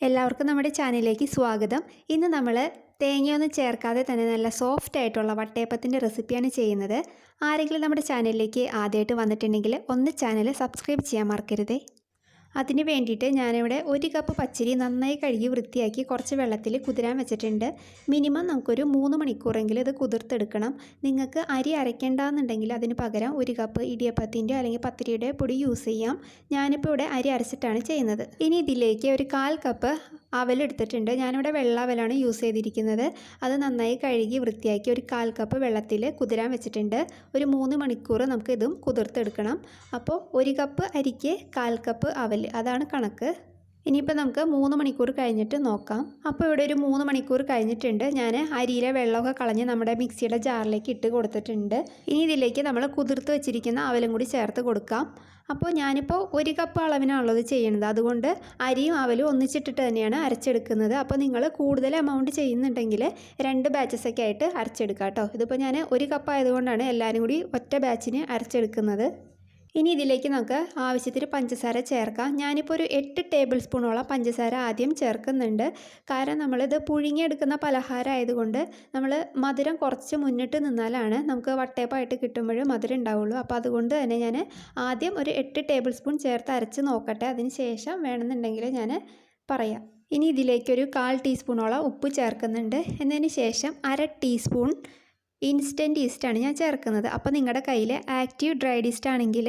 എല്ലാവർക്കും നമ്മുടെ ചാനലിലേക്ക് സ്വാഗതം. ഇന്ന് നമ്മൾ തേങ്ങയൊന്നും ചേർക്കാതെ തന്നെ നല്ല സോഫ്റ്റ് ആയിട്ടുള്ള വട്ടയപ്പത്തിൻ്റെ റെസിപ്പിയാണ് ചെയ്യുന്നത്. ആരെങ്കിലും നമ്മുടെ ചാനലിലേക്ക് ആദ്യമായിട്ട് വന്നിട്ടുണ്ടെങ്കിൽ ഒന്ന് ചാനൽ സബ്സ്ക്രൈബ് ചെയ്യാൻ മറക്കരുതേ. അതിന് വേണ്ടിയിട്ട് ഞാനിവിടെ 1 കപ്പ് പച്ചരി നന്നായി കഴുകി വൃത്തിയാക്കി കുറച്ച് വെള്ളത്തിൽ കുതിരാൻ വെച്ചിട്ടുണ്ട്. മിനിമം നമുക്കൊരു 3 മണിക്കൂറെങ്കിലും ഇത് കുതിർത്തെടുക്കണം. നിങ്ങൾക്ക് അരി അരയ്ക്കേണ്ടെന്നുണ്ടെങ്കിൽ അതിന് പകരം 1 കപ്പ് ഇടിയപ്പത്തിൻ്റെ അല്ലെങ്കിൽ പത്തിരിയുടെ പൊടി യൂസ് ചെയ്യാം. ഞാനിപ്പോൾ ഇവിടെ അരി അരച്ചിട്ടാണ് ചെയ്യുന്നത്. ഇനി ഇതിലേക്ക് ഒരു 1/4 കപ്പ് അവലെടുത്തിട്ടുണ്ട്. ഞാനിവിടെ വെള്ള അവലാണ് യൂസ് ചെയ്തിരിക്കുന്നത്. അത് നന്നായി കഴുകി വൃത്തിയാക്കി ഒരു 1/4 കപ്പ് വെള്ളത്തിൽ കുതിരാൻ വെച്ചിട്ടുണ്ട്. ഒരു 3 മണിക്കൂർ നമുക്ക് ഇതും കുതിർത്തെടുക്കണം. അപ്പോൾ 1 കപ്പ് അരിക്ക് 1/4 കപ്പ് അവൽ, അതാണ് കണക്ക്. ഇനിയിപ്പോൾ നമുക്ക് 3 മണിക്കൂർ കഴിഞ്ഞിട്ട് നോക്കാം. അപ്പോൾ ഇവിടെ ഒരു 3 മണിക്കൂർ കഴിഞ്ഞിട്ടുണ്ട്. ഞാൻ അരിയിലെ വെള്ളമൊക്കെ കളഞ്ഞ് നമ്മുടെ മിക്സിയുടെ ജാറിലേക്ക് ഇട്ട് കൊടുത്തിട്ടുണ്ട്. ഇനി ഇതിലേക്ക് നമ്മൾ കുതിർത്ത് വെച്ചിരിക്കുന്ന അവലും കൂടി ചേർത്ത് കൊടുക്കാം. അപ്പോൾ ഞാനിപ്പോൾ 1 കപ്പ് അളവിനാണുള്ളത് ചെയ്യുന്നത്. അതുകൊണ്ട് അരിയും അവലും ഒന്നിച്ചിട്ടിട്ട് തന്നെയാണ് അരച്ചെടുക്കുന്നത്. അപ്പോൾ നിങ്ങൾ കൂടുതൽ എമൗണ്ട് ചെയ്യുന്നുണ്ടെങ്കിൽ 2 ബാച്ചസൊക്കെ ആയിട്ട് അരച്ചെടുക്കാം കേട്ടോ. ഇതിപ്പോൾ ഞാൻ 1 കപ്പ് ആയതുകൊണ്ടാണ് എല്ലാവരും കൂടി ഒറ്റ ബാച്ചിന് അരച്ചെടുക്കുന്നത്. ഇനി ഇതിലേക്ക് നമുക്ക് ആവശ്യത്തിന് പഞ്ചസാര ചേർക്കാം. ഞാനിപ്പോൾ ഒരു 8 ടേബിൾ സ്പൂണോളം പഞ്ചസാര ആദ്യം ചേർക്കുന്നുണ്ട്. കാരണം നമ്മളിത് പുഴുങ്ങിയെടുക്കുന്ന പലഹാരം ആയതുകൊണ്ട് നമ്മൾ മധുരം കുറച്ച് മുന്നിട്ട് നിന്നാലാണ് നമുക്ക് വട്ടയപ്പമായിട്ട് കിട്ടുമ്പോൾ മധുരം ഉണ്ടാവുള്ളൂ. അപ്പോൾ അതുകൊണ്ട് തന്നെ ഞാൻ ആദ്യം ഒരു 8 ടേബിൾ സ്പൂൺ ചേർത്ത് അരച്ച് നോക്കട്ടെ. അതിന് ശേഷം വേണമെന്നുണ്ടെങ്കിൽ ഞാൻ പറയാം. ഇനി ഇതിലേക്കൊരു 1/4 ടീസ്പൂണോളം ഉപ്പ് ചേർക്കുന്നുണ്ട്. എന്നതിന് ശേഷം 1/2 ടീസ്പൂൺ ഇൻസ്റ്റൻറ്റ് ഈസ്റ്റാണ് ഞാൻ ചേർക്കുന്നത്. അപ്പോൾ നിങ്ങളുടെ കയ്യിൽ ആക്റ്റീവ് ഡ്രൈഡ് ഈസ്റ്റ് ആണെങ്കിൽ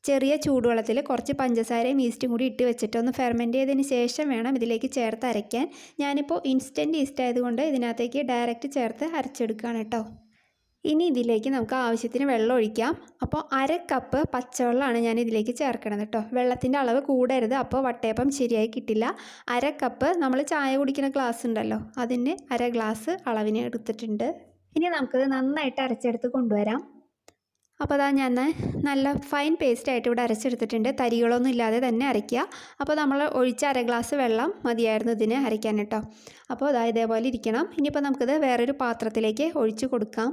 ചെറിയ ചൂടുവെള്ളത്തിൽ കുറച്ച് പഞ്ചസാരയും ഈസ്റ്റും കൂടി ഇട്ട് വെച്ചിട്ട് ഒന്ന് ഫെർമെൻറ്റ് ചെയ്തതിന് ശേഷം വേണം ഇതിലേക്ക് ചേർത്ത് അരയ്ക്കാൻ. ഞാനിപ്പോൾ ഇൻസ്റ്റൻറ്റ് ഈസ്റ്റ് ആയതുകൊണ്ട് ഇതിനകത്തേക്ക് ഡയറക്റ്റ് ചേർത്ത് അരച്ചെടുക്കുകയാണ് കേട്ടോ. ഇനി ഇതിലേക്ക് നമുക്ക് ആവശ്യത്തിന് വെള്ളം ഒഴിക്കാം. അപ്പോൾ 1/2 കപ്പ് പച്ചവെള്ളമാണ് ഞാൻ ഇതിലേക്ക് ചേർക്കണത് കേട്ടോ. വെള്ളത്തിൻ്റെ അളവ് കൂടരുത്, അപ്പോൾ വട്ടയപ്പം ശരിയായി കിട്ടില്ല. 1/2 കപ്പ് നമ്മൾ ചായ കുടിക്കുന്ന ഗ്ലാസ് ഉണ്ടല്ലോ, അതിന് 1/2 ഗ്ലാസ് അളവിന് എടുത്തിട്ടുണ്ട്. ഇനി നമുക്കിത് നന്നായിട്ട് അരച്ചെടുത്ത് കൊണ്ടുവരാം. അപ്പോൾ അതാ ഞാൻ നല്ല ഫൈൻ പേസ്റ്റായിട്ട് ഇവിടെ അരച്ചെടുത്തിട്ടുണ്ട്. തരികളൊന്നും ഇല്ലാതെ തന്നെ അരയ്ക്കുക. അപ്പോൾ നമ്മൾ ഒഴിച്ച 1/2 ഗ്ലാസ് വെള്ളം മതിയായിരുന്നു ഇതിന് അരയ്ക്കാൻ കേട്ടോ. അപ്പോൾ അതാ ഇതേപോലെ ഇരിക്കണം. ഇനിയിപ്പോൾ നമുക്കിത് വേറൊരു പാത്രത്തിലേക്ക് ഒഴിച്ച് കൊടുക്കാം.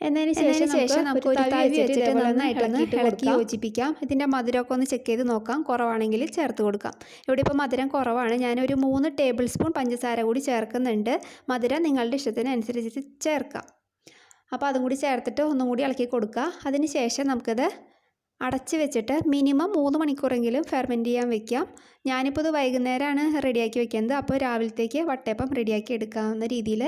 എന്നതിന് ശേഷം നമുക്ക് ഒരു തവി വെച്ചിട്ട് നന്നായിട്ടൊന്ന് ഇളക്കി യോജിപ്പിക്കാം. ഇതിൻ്റെ മധുരമൊക്കെ ഒന്ന് ചെക്ക് ചെയ്ത് നോക്കാം. കുറവാണെങ്കിൽ ചേർത്ത് കൊടുക്കാം. ഇവിടെ ഇപ്പോൾ മധുരം കുറവാണ്. ഞാനൊരു 3 ടേബിൾ സ്പൂൺ പഞ്ചസാര കൂടി ചേർക്കുന്നുണ്ട്. മധുരം നിങ്ങളുടെ ഇഷ്ടത്തിനനുസരിച്ച് ചേർക്കാം. അപ്പോൾ അതും കൂടി ചേർത്തിട്ട് ഒന്നും കൂടി ഇളക്കി കൊടുക്കുക. അതിന് ശേഷം നമുക്കിത് അടച്ച് വെച്ചിട്ട് മിനിമം 3 മണിക്കൂറെങ്കിലും ഫെർമെൻറ്റ് ചെയ്യാൻ വെക്കാം. ഞാനിപ്പോൾ ഇത് വൈകുന്നേരമാണ് റെഡിയാക്കി വെക്കുന്നത്. അപ്പോൾ രാവിലത്തേക്ക് വട്ടയപ്പം റെഡിയാക്കി എടുക്കാവുന്ന രീതിയിൽ.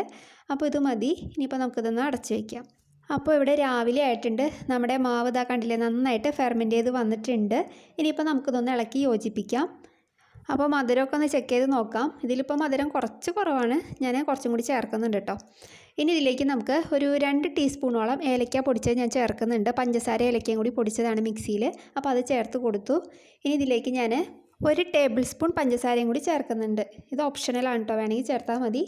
അപ്പോൾ ഇത് മതി. ഇനിയിപ്പോൾ നമുക്കിതൊന്ന് അടച്ച് വയ്ക്കാം. അപ്പോൾ ഇവിടെ രാവിലെ ആയിട്ടുണ്ട്. നമ്മുടെ മാവ് ഇതാ കണ്ടില്ലേ, നന്നായിട്ട് ഫെർമെൻറ്റ് ചെയ്ത് വന്നിട്ടുണ്ട്. ഇനിയിപ്പോൾ നമുക്കിതൊന്ന് ഇളക്കി യോജിപ്പിക്കാം. അപ്പോൾ മധുരമൊക്കെ ഒന്ന് ചെക്ക് ചെയ്ത് നോക്കാം. ഇതിലിപ്പോൾ മധുരം കുറച്ച് കുറവാണ്. ഞാൻ കുറച്ചും കൂടി ചേർക്കുന്നുണ്ട് കേട്ടോ. ഇനി ഇതിലേക്ക് നമുക്ക് ഒരു 2 ടീസ്പൂണോളം ഏലക്ക പൊടിച്ചത് ഞാൻ ചേർക്കുന്നുണ്ട്. പഞ്ചസാര ഏലക്കയും കൂടി പൊടിച്ചതാണ് മിക്സിയിൽ. അപ്പോൾ അത് ചേർത്ത് കൊടുത്തു. ഇനി ഇതിലേക്ക് ഞാൻ 1 ടേബിൾ സ്പൂൺ പഞ്ചസാരയും കൂടി ചേർക്കുന്നുണ്ട്. ഇത് ഓപ്ഷണലാണ് കേട്ടോ, വേണമെങ്കിൽ ചേർത്താൽ മതി.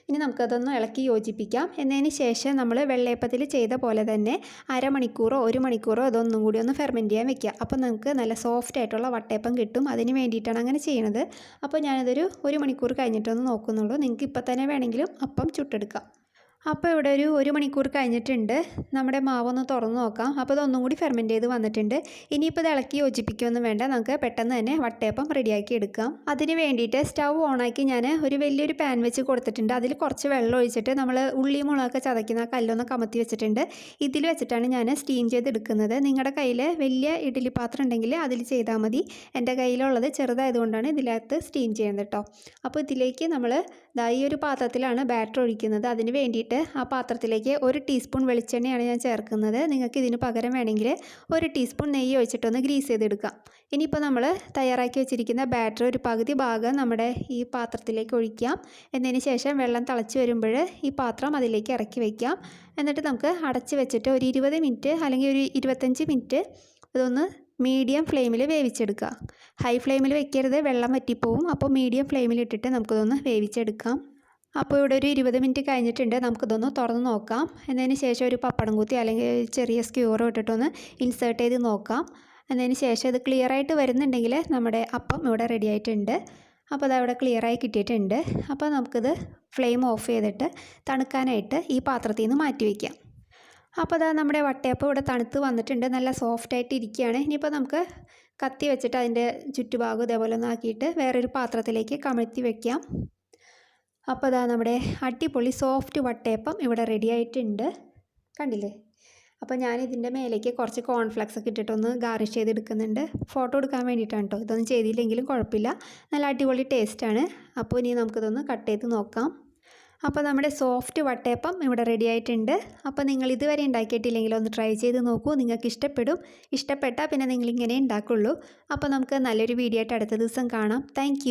ഇനി നമുക്കതൊന്ന് ഇളക്കി യോജിപ്പിക്കാം. എന്നതിന് ശേഷം നമ്മൾ വെള്ളയപ്പത്തിൽ ചെയ്ത പോലെ തന്നെ 1/2 മണിക്കൂറോ 1 മണിക്കൂറോ അതൊന്നും കൂടി ഒന്ന് ഫെർമെൻറ്റ് ചെയ്യാൻ വെക്കുക. അപ്പോൾ നമുക്ക് നല്ല സോഫ്റ്റ് ആയിട്ടുള്ള വട്ടയപ്പം കിട്ടും. അതിന് വേണ്ടിയിട്ടാണ് അങ്ങനെ ചെയ്യുന്നത്. അപ്പോൾ ഞാനിതൊരു 1 മണിക്കൂർ കഴിഞ്ഞിട്ടൊന്ന് നോക്കുന്നുള്ളൂ. നിങ്ങൾക്ക് ഇപ്പോൾ തന്നെ വേണമെങ്കിലും അപ്പം ചുട്ടെടുക്കാം. അപ്പോൾ ഇവിടെ ഒരു 1 മണിക്കൂർ കഴിഞ്ഞിട്ടുണ്ട്. നമ്മുടെ മാവൊന്ന് തുറന്ന് നോക്കാം. അപ്പോൾ ഇതൊന്നും കൂടി ഫെർമെൻറ്റ് ചെയ്ത് വന്നിട്ടുണ്ട്. ഇനിയിപ്പോൾ ഇത് ഇളക്കി യോജിപ്പിക്കുകയൊന്നും വേണ്ട. നമുക്ക് പെട്ടെന്ന് തന്നെ വട്ടയപ്പം റെഡിയാക്കി എടുക്കാം. അതിന് വേണ്ടിയിട്ട് സ്റ്റൗ ഓണാക്കി ഞാൻ ഒരു വലിയൊരു പാൻ വെച്ച് കൊടുത്തിട്ടുണ്ട്. അതിൽ കുറച്ച് വെള്ളം ഒഴിച്ചിട്ട് നമ്മൾ ഉള്ളി മുളകൊക്കെ ചതയ്ക്കുന്ന കല്ലൊന്ന് കമത്തി വെച്ചിട്ടുണ്ട്. ഇതിൽ വെച്ചിട്ടാണ് ഞാൻ സ്റ്റീം ചെയ്തെടുക്കുന്നത്. നിങ്ങളുടെ കയ്യിൽ വലിയ ഇഡ്ഡലി പാത്രം ഉണ്ടെങ്കിൽ അതിൽ ചെയ്താൽ മതി. എൻ്റെ കയ്യിലുള്ളത് ചെറുതായതുകൊണ്ടാണ് ഇതിനകത്ത് സ്റ്റീം ചെയ്യുന്നത് കേട്ടോ. അപ്പോൾ ഇതിലേക്ക് നമ്മൾ ഈ ഒരു പാത്രത്തിലാണ് ബാറ്റർ ഒഴിക്കുന്നത്. അതിന് വേണ്ടിയിട്ട് ആ പാത്രത്തിലേക്ക് 1 ടീസ്പൂൺ വെളിച്ചെണ്ണയാണ് ഞാൻ ചേർക്കുന്നത്. നിങ്ങൾക്ക് ഇതിന് പകരം വേണമെങ്കിൽ 1 ടീസ്പൂൺ നെയ്യ് ഒഴിച്ചിട്ടൊന്ന് ഗ്രീസ് ചെയ്തെടുക്കാം. ഇനിയിപ്പോൾ നമ്മൾ തയ്യാറാക്കി വെച്ചിരിക്കുന്ന ബാറ്റർ ഒരു പകുതി ഭാഗം നമ്മുടെ ഈ പാത്രത്തിലേക്ക് ഒഴിക്കാം. എന്നതിന് ശേഷം വെള്ളം തിളച്ച് വരുമ്പോൾ ഈ പാത്രം അതിലേക്ക് ഇറക്കി വയ്ക്കാം. എന്നിട്ട് നമുക്ക് അടച്ച് വെച്ചിട്ട് ഒരു 20 മിനിറ്റ് അല്ലെങ്കിൽ ഒരു 25 മിനിറ്റ് ഇതൊന്ന് മീഡിയം ഫ്ലെയിമിൽ വേവിച്ചെടുക്കുക. ഹൈ ഫ്ലെയിമിൽ വെക്കരുത്, വെള്ളം വറ്റിപ്പോവും. അപ്പോൾ മീഡിയം ഫ്ലെയിമിലിട്ടിട്ട് നമുക്കിതൊന്ന് വേവിച്ചെടുക്കാം. അപ്പോൾ ഇവിടെ ഒരു 20 മിനിറ്റ് കഴിഞ്ഞിട്ടുണ്ട്. നമുക്കിതൊന്ന് തുറന്ന് നോക്കാം. എന്നതിന് ശേഷം ഒരു പപ്പടം കുത്തി അല്ലെങ്കിൽ ചെറിയ സ്ക്യൂറോ ഇട്ടിട്ടൊന്ന് ഇൻസേർട്ട് ചെയ്ത് നോക്കാം. എന്നതിന് ശേഷം ഇത് ക്ലിയറായിട്ട് വരുന്നുണ്ടെങ്കിൽ നമ്മുടെ അപ്പം ഇവിടെ റെഡി ആയിട്ടുണ്ട്. അപ്പോൾ അതവിടെ ക്ലിയറായി കിട്ടിയിട്ടുണ്ട്. അപ്പോൾ നമുക്കിത് ഫ്ലെയിം ഓഫ് ചെയ്തിട്ട് തണുക്കാനായിട്ട് ഈ പാത്രത്തിൽ നിന്ന് മാറ്റി വയ്ക്കാം. അപ്പോൾ അതാ നമ്മുടെ വട്ടയപ്പം ഇവിടെ തണുത്ത് വന്നിട്ടുണ്ട്. നല്ല സോഫ്റ്റായിട്ട് ഇരിക്കുകയാണ്. ഇനിയിപ്പോൾ നമുക്ക് കത്തി വെച്ചിട്ട് അതിൻ്റെ ചുറ്റുഭാഗം ഇതേപോലെ ഒന്ന് ആക്കിയിട്ട് വേറൊരു പാത്രത്തിലേക്ക് കമഴ്ത്തി വെക്കാം. അപ്പോൾ അതാ നമ്മുടെ അടിപൊളി സോഫ്റ്റ് വട്ടയപ്പം ഇവിടെ റെഡി ആയിട്ടുണ്ട്. കണ്ടില്ലേ? അപ്പോൾ ഞാനിതിൻ്റെ മേലേക്ക് കുറച്ച് കോൺഫ്ലെക്സ് ഒക്കെ ഇട്ടിട്ടൊന്ന് ഗാർണിഷ് ചെയ്തെടുക്കുന്നുണ്ട്. ഫോട്ടോ എടുക്കാൻ വേണ്ടിയിട്ടാണ് കേട്ടോ. ഇതൊന്നും ചെയ്തില്ലെങ്കിലും കുഴപ്പമില്ല, നല്ല അടിപൊളി ടേസ്റ്റാണ്. അപ്പോൾ ഇനി നമുക്കിതൊന്ന് കട്ട് ചെയ്ത് നോക്കാം. അപ്പോൾ നമ്മുടെ സോഫ്റ്റ് വട്ടയപ്പം ഇവിടെ റെഡി ആയിട്ടുണ്ട്. അപ്പോൾ നിങ്ങൾ ഇതുവരെ ഉണ്ടാക്കിയിട്ടില്ലെങ്കിൽ ഒന്ന് ട്രൈ ചെയ്ത് നോക്കൂ, നിങ്ങൾക്ക് ഇഷ്ടപ്പെടും. ഇഷ്ടപ്പെട്ടാൽ പിന്നെ നിങ്ങളിങ്ങനെ ഉണ്ടാക്കുള്ളൂ. അപ്പോൾ നമുക്ക് നല്ലൊരു വീഡിയോ ആയിട്ട് അടുത്ത ദിവസം കാണാം. താങ്ക്